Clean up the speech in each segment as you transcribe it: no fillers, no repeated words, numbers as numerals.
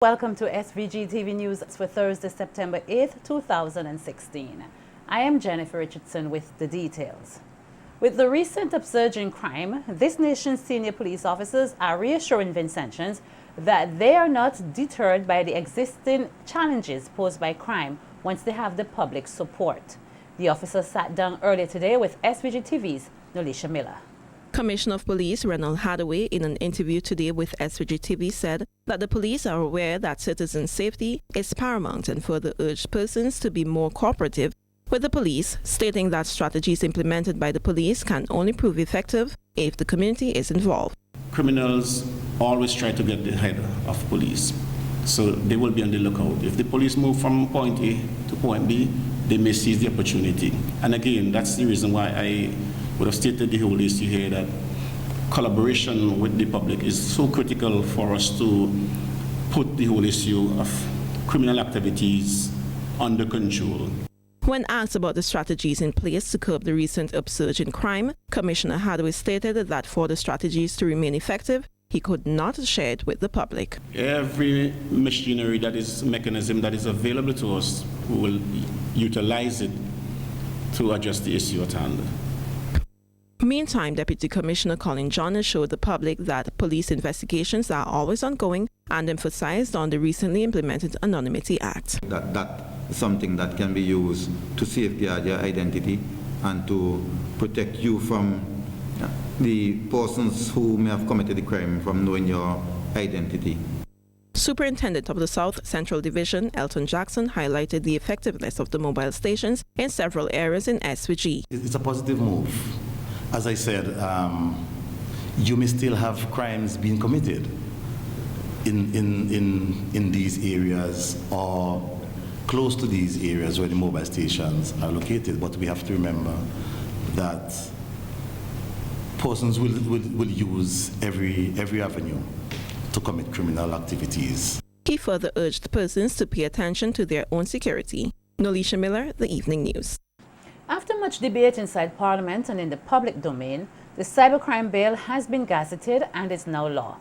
Welcome to SVG-TV News for Thursday, September 8th, 2016. I am Jennifer Richardson with the details. With the recent upsurge in crime, this nation's senior police officers are reassuring Vincentians that they are not deterred by the existing challenges posed by crime once they have the public support. The officers sat down earlier today with SVG-TV's Nolisha Miller. Commissioner of Police Ronald Hathaway, in an interview today with SVG-TV, said that the police are aware that citizen safety is paramount and further urged persons to be more cooperative with the police, stating that strategies implemented by the police can only prove effective if the community is involved. Criminals always try to get ahead of police, so they will be on the lookout. If the police move from point A to point B, they may seize the opportunity. And again, that's the reason why I would have stated the whole issue here, that collaboration with the public is so critical for us to put the whole issue of criminal activities under control. When asked about the strategies in place to curb the recent upsurge in crime, Commissioner Hathaway stated that for the strategies to remain effective, he could not share it with the public. Every machinery mechanism that is available to us, we will utilize it to address the issue at hand. Meantime, Deputy Commissioner Colin John assured the public that police investigations are always ongoing and emphasized on the recently implemented Anonymity Act. That is something that can be used to safeguard your identity and to protect you from the persons who may have committed the crime from knowing your identity. Superintendent of the South Central Division, Elton Jackson, highlighted the effectiveness of the mobile stations in several areas in SVG. It's a positive move. As I said, you may still have crimes being committed in these areas or close to these areas where the mobile stations are located, but we have to remember that persons will use every avenue to commit criminal activities. He further urged persons to pay attention to their own security. Nolisha Miller, The Evening News. After much debate inside Parliament and in the public domain, the cybercrime bill has been gazetted and is now law.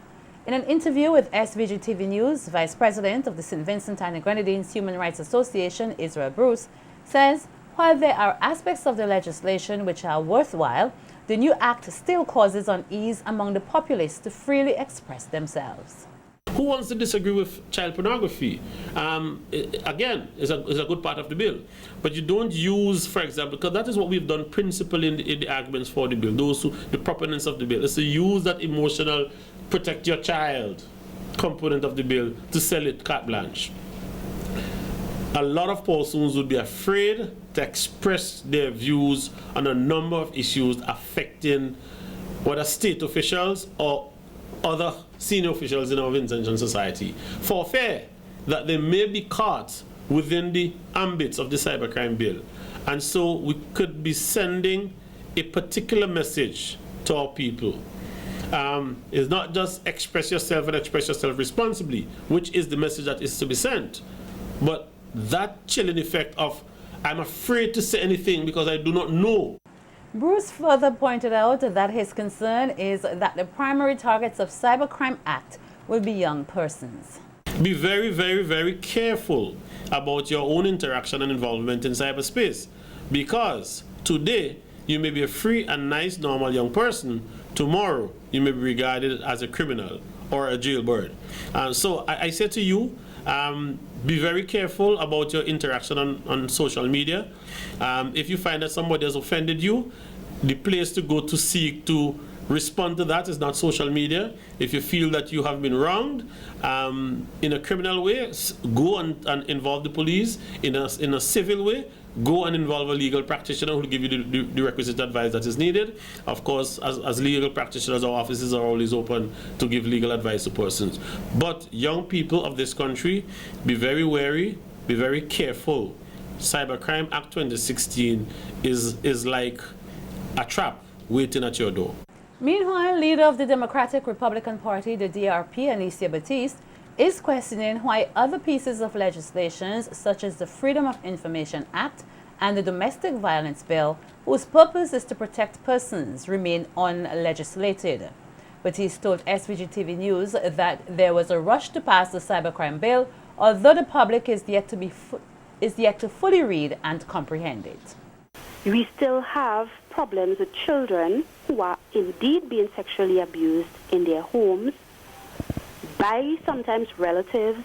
In an interview with SVG-TV News, Vice President of the St. Vincent and the Grenadines Human Rights Association, Israel Bruce, says while there are aspects of the legislation which are worthwhile, the new act still causes unease among the populace to freely express themselves. Who wants to disagree with child pornography? Again, is a good part of the bill. But you don't use, for example, because that is what we've done principally in the arguments for the bill, the proponents of the bill, is to use that emotional protect your child component of the bill to sell it carte blanche. A lot of persons would be afraid to express their views on a number of issues affecting whether state officials or other senior officials in our Vincentian society, for fear that they may be caught within the ambits of the cybercrime bill. And so we could be sending a particular message to our people. It's not just express yourself and express yourself responsibly, which is the message that is to be sent, but that chilling effect of I'm afraid to say anything because I do not know. Bruce further pointed out that his concern is that the primary targets of Cybercrime Act will be young persons. Be very, very, very careful about your own interaction and involvement in cyberspace, because today you may be a free and nice normal young person, tomorrow you may be regarded as a criminal or a jailbird. So I say to you, be very careful about your interaction on social media. If you find that somebody has offended you, the place to go to seek to respond to that is not social media. If you feel that you have been wronged in a criminal way, go and involve the police. In a civil way, go and involve a legal practitioner who will give you the requisite advice that is needed. Of course, as legal practitioners, our offices are always open to give legal advice to persons. But young people of this country, be very wary, be very careful. Cybercrime Act 2016 is like a trap waiting at your door. Meanwhile, leader of the Democratic Republican Party, the DRP, Alicia Batiste, is questioning why other pieces of legislation, such as the Freedom of Information Act and the Domestic Violence Bill, whose purpose is to protect persons, remain unlegislated. but he's told SVG-TV News that there was a rush to pass the cybercrime bill, although the public is yet to fully read and comprehend it. We still have problems with children who are indeed being sexually abused in their homes by sometimes relatives,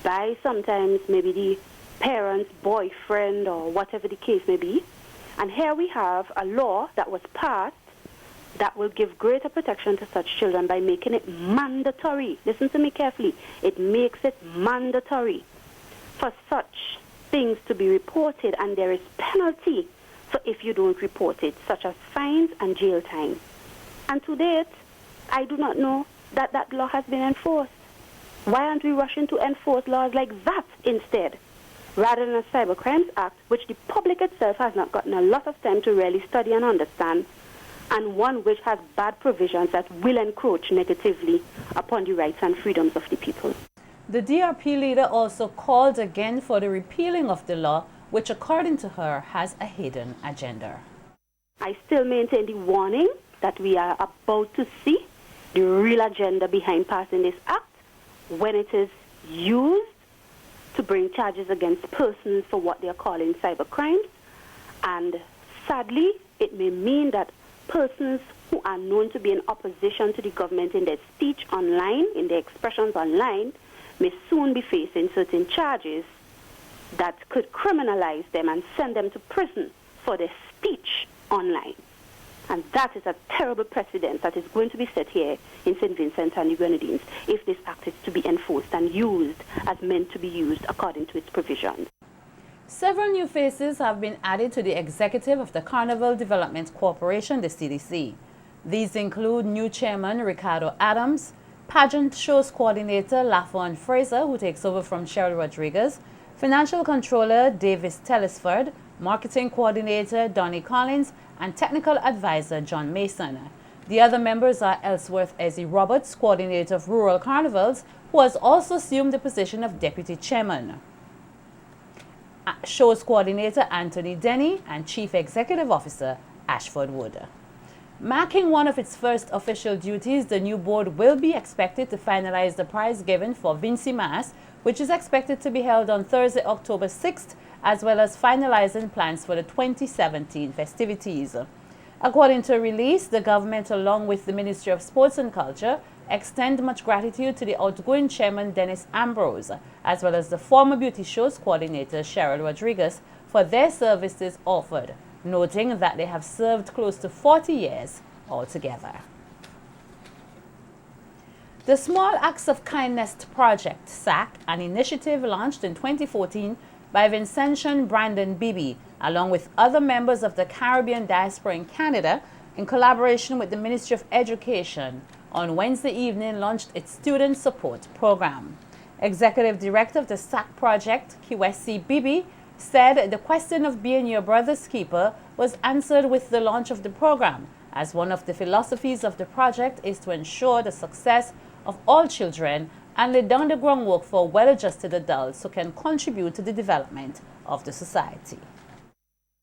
by sometimes maybe the parent's boyfriend or whatever the case may be. And here we have a law that was passed that will give greater protection to such children by making it mandatory. Listen to me carefully. It makes it mandatory for such things to be reported, and there is penalty for if you don't report it, such as fines and jail time. And to date, I do not know that that law has been enforced. Why aren't we rushing to enforce laws like that instead, rather than a Cybercrimes Act, which the public itself has not gotten a lot of time to really study and understand, and one which has bad provisions that will encroach negatively upon the rights and freedoms of the people. The DRP leader also called again for the repealing of the law, which according to her has a hidden agenda. I still maintain the warning that we are about to see the real agenda behind passing this act when it is used to bring charges against persons for what they are calling cybercrimes. And sadly, it may mean that persons who are known to be in opposition to the government in their speech online, in their expressions online, may soon be facing certain charges that could criminalize them and send them to prison for their speech online. And that is a terrible precedent that is going to be set here in St. Vincent and the Grenadines if this act is to be enforced and used as meant to be used according to its provisions. Several new faces have been added to the executive of the Carnival Development Corporation, the CDC. These include new chairman Ricardo Adams, pageant shows coordinator Lafon Fraser, who takes over from Cheryl Rodriguez, financial controller Davis Telesford, marketing coordinator Donnie Collins, and technical advisor John Mason. The other members are Ellsworth Ezzie Roberts, coordinator of Rural Carnivals, who has also assumed the position of deputy chairman. Shows coordinator Anthony Denny and chief executive officer Ashford Wood. Marking one of its first official duties, the new board will be expected to finalize the prize given for Vinci Mass, which is expected to be held on Thursday, October 6th, as well as finalizing plans for the 2017 festivities. According to a release, the government, along with the Ministry of Sports and Culture, extend much gratitude to the outgoing chairman Dennis Ambrose, as well as the former beauty shows coordinator Cheryl Rodriguez for their services offered, noting that they have served close to 40 years altogether. The Small Acts of Kindness Project, SAC, an initiative launched in 2014 by Vincentian Brandon Beebe, along with other members of the Caribbean diaspora in Canada, in collaboration with the Ministry of Education, on Wednesday evening launched its student support program. Executive Director of the SAC Project, QSC Beebe, said the question of being your brother's keeper was answered with the launch of the program, as one of the philosophies of the project is to ensure the success of all children and lay down the groundwork for well-adjusted adults who can contribute to the development of the society.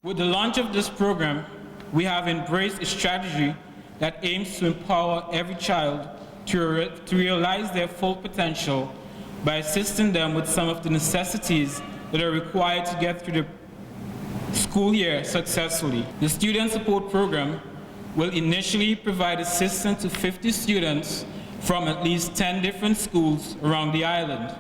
With the launch of this program, we have embraced a strategy that aims to empower every child to realize their full potential by assisting them with some of the necessities that are required to get through the school year successfully. The Student Support Program will initially provide assistance to 50 students from at least 10 different schools around the island.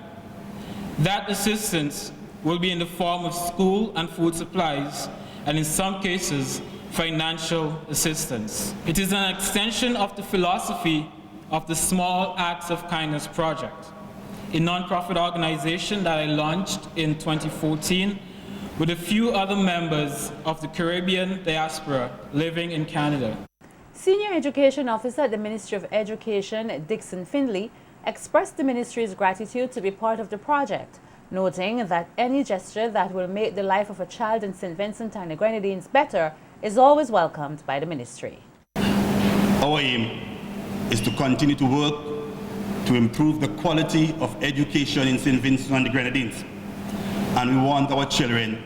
That assistance will be in the form of school and food supplies, and in some cases, financial assistance. It is an extension of the philosophy of the Small Acts of Kindness Project, a nonprofit organization that I launched in 2014 with a few other members of the Caribbean diaspora living in Canada. Senior Education Officer at the Ministry of Education, Dixon Findley, expressed the ministry's gratitude to be part of the project, noting that any gesture that will make the life of a child in St. Vincent and the Grenadines better is always welcomed by the ministry. Our aim is to continue to work to improve the quality of education in St. Vincent and the Grenadines. And we want our children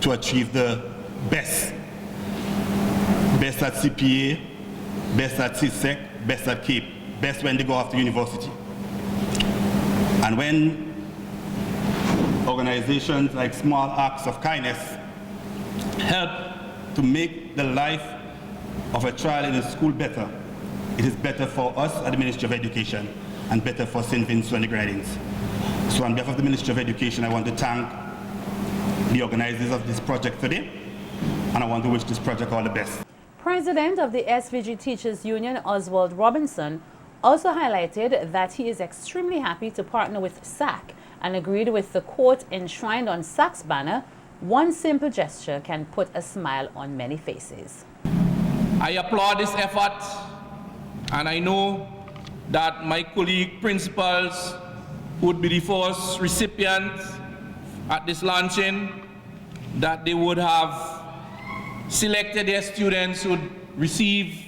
to achieve the best. Best at CPA, best at SAC, best at CAPE. best when they go off to university. And when organizations like Small Acts of Kindness help to make the life of a child in a school better, it is better for us at the Ministry of Education and better for St. Vincent and the Grenadines. So on behalf of the Ministry of Education, I want to thank the organizers of this project today, and I want to wish this project all the best. President of the SVG Teachers Union, Oswald Robinson, also highlighted that he is extremely happy to partner with SAC and agreed with the quote enshrined on SAC's banner, "One simple gesture can put a smile on many faces." I applaud this effort, and I know that my colleague principals would be the first recipients at this launching, that they would have selected their students who would receive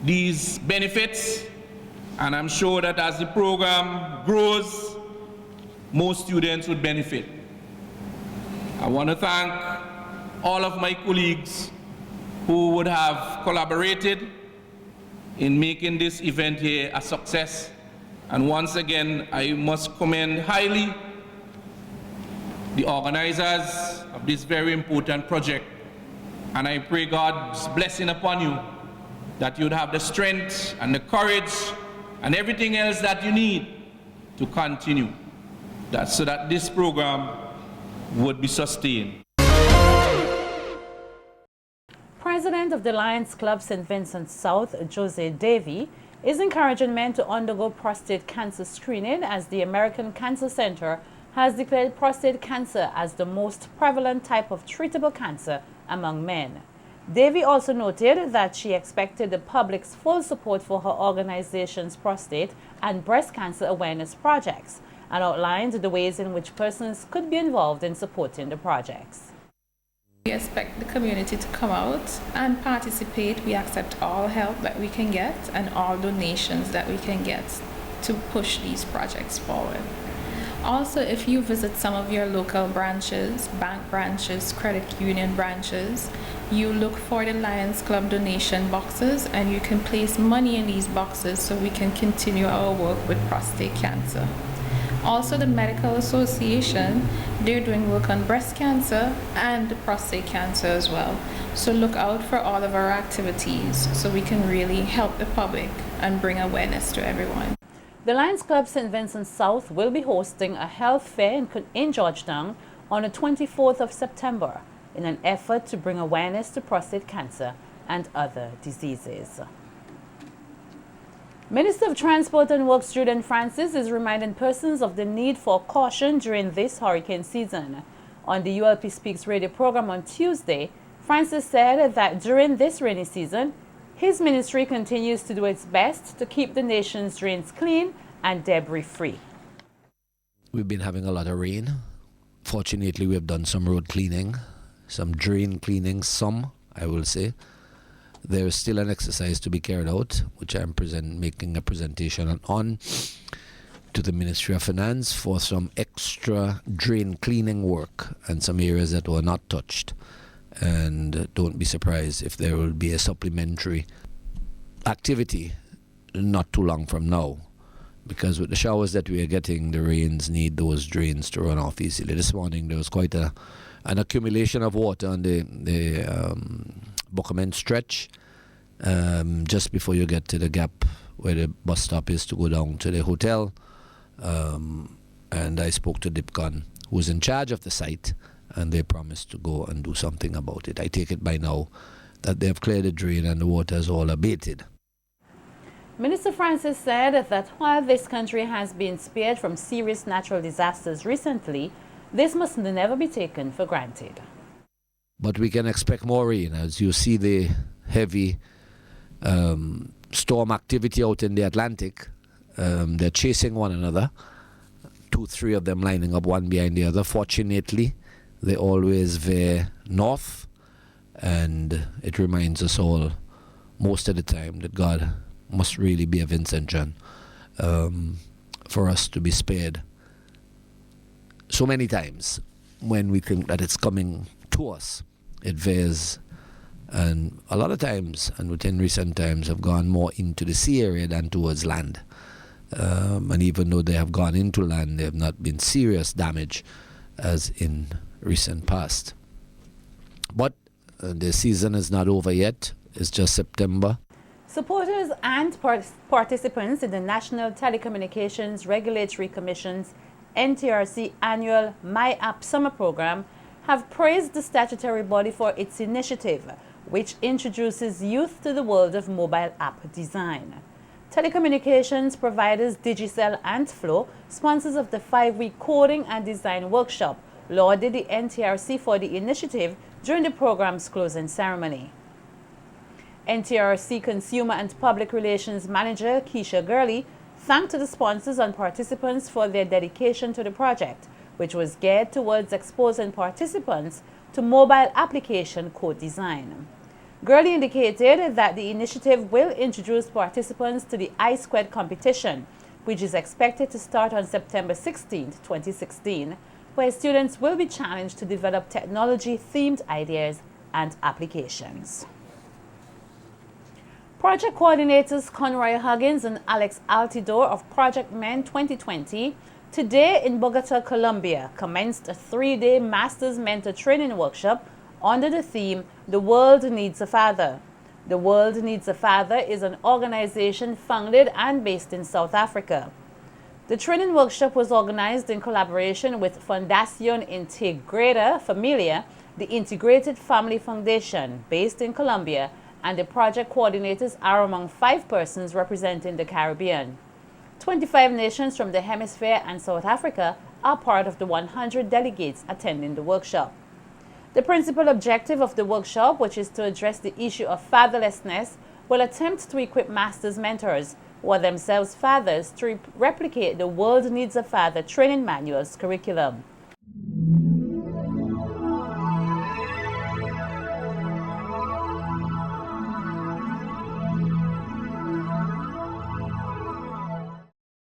these benefits. And I'm sure that as the program grows, more students would benefit. I want to thank all of my colleagues who would have collaborated in making this event here a success. And once again, I must commend highly the organizers of this very important project. And I pray God's blessing upon you, that you'd have the strength and the courage and everything else that you need to continue, so that this program would be sustained. President of the Lions Club St. Vincent South, Jose Davy, is encouraging men to undergo prostate cancer screening, as the American Cancer Center has declared prostate cancer as the most prevalent type of treatable cancer among men. Davy also noted that she expected the public's full support for her organization's prostate and breast cancer awareness projects, and outlined the ways in which persons could be involved in supporting the projects. We expect the community to come out and participate. We accept all help that we can get and all donations that we can get to push these projects forward. Also, if you visit some of your local branches, bank branches, credit union branches, you look for the Lions Club donation boxes and you can place money in these boxes so we can continue our work with prostate cancer. Also, the Medical Association, they're doing work on breast cancer and prostate cancer as well. So look out for all of our activities so we can really help the public and bring awareness to everyone. The Lions Club St. Vincent South will be hosting a health fair in Georgetown on the 24th of September in an effort to bring awareness to prostate cancer and other diseases. Minister of Transport and Works Julian Francis is reminding persons of the need for caution during this hurricane season. On the ULP Speaks radio program on Tuesday, Francis said that during this rainy season, his ministry continues to do its best to keep the nation's drains clean and debris-free. We've been having a lot of rain. Fortunately, we have done some road cleaning, some drain cleaning, I will say. There is still an exercise to be carried out, which I'm making a presentation on to the Ministry of Finance for some extra drain cleaning work and some areas that were not touched. And don't be surprised if there will be a supplementary activity not too long from now, because with the showers that we are getting, the rains need those drains to run off easily. This morning there was quite an accumulation of water on the Buckerman stretch, just before you get to the gap where the bus stop is to go down to the hotel. And I spoke to Dipcon, who's in charge of the site, and they promised to go and do something about it. I take it by now that they have cleared the drain and the water is all abated. Minister Francis said that while this country has been spared from serious natural disasters recently, this must never be taken for granted. But we can expect more rain. As you see the heavy storm activity out in the Atlantic, they're chasing one another, 2-3 of them lining up one behind the other. Fortunately, they always veer north, and it reminds us all most of the time that God must really be a Vincent John for us to be spared so many times when we think that it's coming to us. It veers And a lot of times, and within recent times, have gone more into the sea area than towards land. And even though they have gone into land, there have not been serious damage as in recent past. But the season is not over yet. It's just September. Supporters and participants in the National Telecommunications Regulatory Commission's NTRC annual My App Summer Program have praised the statutory body for its initiative, which introduces youth to the world of mobile app design. Telecommunications providers Digicel and Flow, sponsors of the 5-week coding and design workshop, lauded the NTRC for the initiative during the program's closing ceremony. NTRC Consumer and Public Relations Manager Keisha Gurley thanked the sponsors and participants for their dedication to the project, which was geared towards exposing participants to mobile application code design. Gurley indicated that the initiative will introduce participants to the I-Squared competition, which is expected to start on September 16, 2016, where students will be challenged to develop technology-themed ideas and applications. Project coordinators Conroy Huggins and Alex Altidore of Project Men 2020 today in Bogota, Colombia, commenced a 3-day Masters Mentor Training Workshop under the theme, The World Needs a Father. The World Needs a Father is an organization founded and based in South Africa. The training workshop was organized in collaboration with Fundación Integrada Familia, the Integrated Family Foundation, based in Colombia, and the project coordinators are among 5 persons representing the Caribbean. 25 nations from the Hemisphere and South Africa are part of the 100 delegates attending the workshop. The principal objective of the workshop, which is to address the issue of fatherlessness, will attempt to equip Masters mentors, who are themselves fathers, to replicate the World Needs a Father training manual's curriculum.